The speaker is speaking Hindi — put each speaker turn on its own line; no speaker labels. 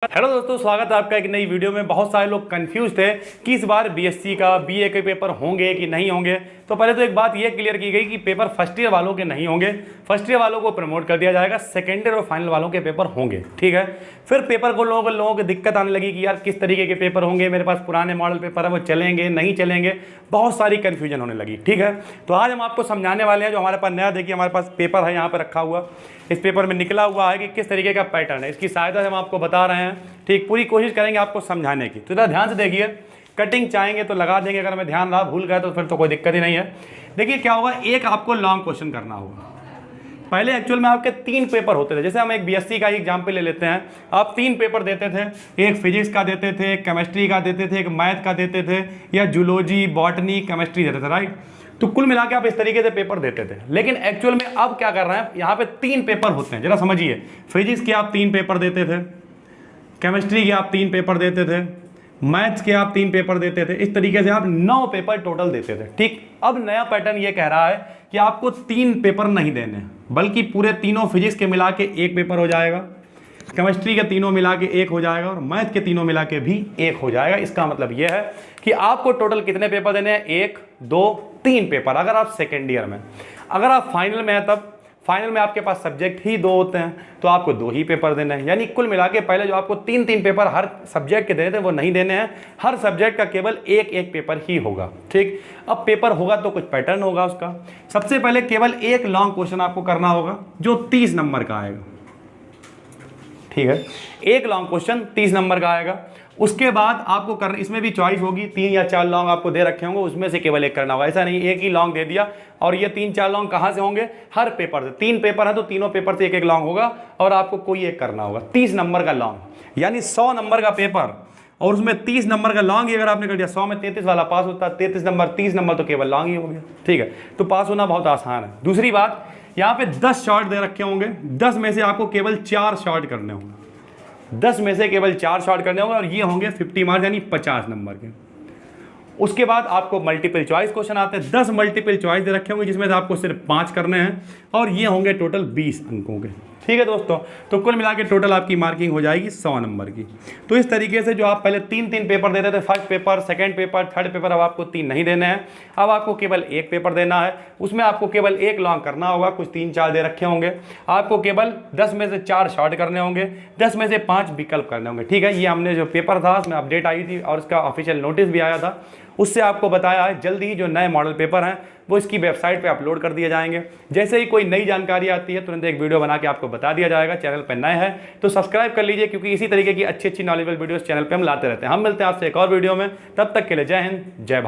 हेलो दोस्तों, स्वागत है आपका एक नई वीडियो में। बहुत सारे लोग कंफ्यूज थे कि इस बार बीएससी का बीए के पेपर होंगे कि नहीं होंगे। तो पहले तो एक बात ये क्लियर की गई कि पेपर फर्स्ट ईयर वालों के नहीं होंगे। फर्स्ट ईयर वालों को प्रमोट कर दिया जाएगा, सेकेंड ईयर और फाइनल वालों के पेपर होंगे। ठीक है। फिर पेपर को लोगों को दिक्कत आने लगी कि यार किस तरीके के पेपर होंगे, मेरे पास पुराने मॉडल पेपर है वो चलेंगे नहीं चलेंगे, बहुत सारी कन्फ्यूजन होने लगी। ठीक है। तो आज हम आपको समझाने वाले हैं। जो हमारे पास नया देखिए, हमारे पास पेपर है यहाँ पर रखा हुआ। इस पेपर में निकला हुआ है कि किस तरीके का पैटर्न है, इसकी सहायता से हम आपको बता रहे हैं। ठीक, पूरी कोशिश करेंगे आपको समझाने की। तो इधर ध्यान से देखिए, कटिंग चाहेंगे तो लगा देंगे, अगर हमें ध्यान रहा भूल गए तो फिर तो कोई दिक्कत ही नहीं है। देखिए क्या होगा, एक आपको लॉन्ग क्वेश्चन करना होगा। पहले एक्चुअल में आपके 3 पेपर होते थे। जैसे हम एक बीएससी का एग्जाम्पल ले लेते हैं, आप 3 पेपर देते थे। एक फिजिक्स का देते थे, एक केमिस्ट्री का देते थे, एक मैथ का देते थे, या जूलॉजी, बॉटनी, केमिस्ट्री देते थे। राइट। तो कुल मिला के आप इस तरीके से पेपर देते थे। लेकिन एक्चुअल में अब क्या कर रहे हैं, यहाँ पे 3 पेपर होते हैं। जरा समझिए, फिजिक्स के आप 3 पेपर देते थे, केमिस्ट्री के आप 3 पेपर देते थे, मैथ्स के आप 3 पेपर देते थे। इस तरीके से आप 9 पेपर टोटल देते थे। ठीक। अब नया पैटर्न ये कह रहा है कि आपको 3 पेपर नहीं देने, बल्कि पूरे तीनों फिजिक्स के मिला के 1 पेपर हो जाएगा, केमिस्ट्री के तीनों मिला के 1 हो जाएगा, और मैथ के तीनों मिला के भी 1 हो जाएगा। इसका मतलब यह है कि आपको टोटल कितने पेपर देने हैं, 1, 2, 3 पेपर, अगर आप सेकेंड ईयर में। अगर आप फाइनल में हैं, तब फाइनल में आपके पास सब्जेक्ट ही 2 होते हैं, तो आपको 2 ही पेपर देने हैं। यानी कुल मिला के पहले जो आपको 3 पेपर हर सब्जेक्ट के देने थे वो नहीं देने हैं। हर सब्जेक्ट का केवल 1 पेपर ही होगा। ठीक। अब पेपर होगा तो कुछ पैटर्न होगा उसका। सबसे पहले केवल एक लॉन्ग क्वेश्चन आपको करना होगा जो 30 नंबर का आएगा। ठीक है। एक लॉन्ग क्वेश्चन 30 नंबर का आएगा। उसके बाद आपको करना, इसमें भी चॉइस होगी, 3 या 4 लॉन्ग आपको दे रखे होंगे, उसमें से केवल एक करना होगा। ऐसा नहीं एक ही लॉन्ग दे दिया। और ये 3-4 लॉन्ग कहाँ से होंगे, हर पेपर से। 3 पेपर है तो तीनों पेपर से 1 लॉन्ग होगा, और आपको कोई एक करना होगा। 30 नंबर का लॉन्ग, यानी 100 नंबर का पेपर, और उसमें 30 नंबर का लॉन्ग ही अगर आपने कर दिया, 100 में 33 वाला पास होता है। 33 नंबर 30 नंबर तो केवल लॉन्ग ही हो गया। ठीक है। तो पास होना बहुत आसान है। दूसरी बात, यहाँ पे 10 शॉर्ट दे रखे होंगे, 10 में से आपको केवल 4 शॉर्ट करने होंगे। 10 में से केवल 4 शॉर्ट करने होंगे, और ये होंगे 50 मार्क्स, यानी 50 नंबर के। उसके बाद आपको मल्टीपल चॉइस क्वेश्चन आते हैं। 10 मल्टीपल चॉइस दे रखे होंगे, जिसमें से आपको सिर्फ 5 करने हैं, और ये होंगे टोटल 20 अंकों के। ठीक है दोस्तों। तो कुल मिला के टोटल आपकी मार्किंग हो जाएगी 100 नंबर की। तो इस तरीके से जो आप पहले 3 पेपर देते थे, first paper, second paper, third paper, अब आपको 3 नहीं देने हैं। अब आपको केवल 1 पेपर देना है। उसमें आपको केवल 1 लॉन्ग करना होगा, कुछ 3-4 दे रखे होंगे। आपको केवल 10 में से 4 शॉर्ट करने होंगे, 10 में से 5 विकल्प करने होंगे। ठीक है। ये हमने जो पेपर था उसमें अपडेट आई थी, और इसका ऑफिशियल नोटिस भी आया था, उससे आपको बताया है जल्दी ही जो नए मॉडल पेपर हैं वो इसकी वेबसाइट पे अपलोड कर दिए जाएंगे। जैसे ही कोई नई जानकारी आती है तुरंत एक वीडियो बना के आपको बता दिया जाएगा। चैनल पर नए हैं तो सब्सक्राइब कर लीजिए, क्योंकि इसी तरीके की अच्छी नॉलेजेबल वीडियोस चैनल पे हम लाते रहते हैं। हम मिलते हैं आपसे एक और वीडियो में, तब तक के लिए जय हिंद, जय भारत।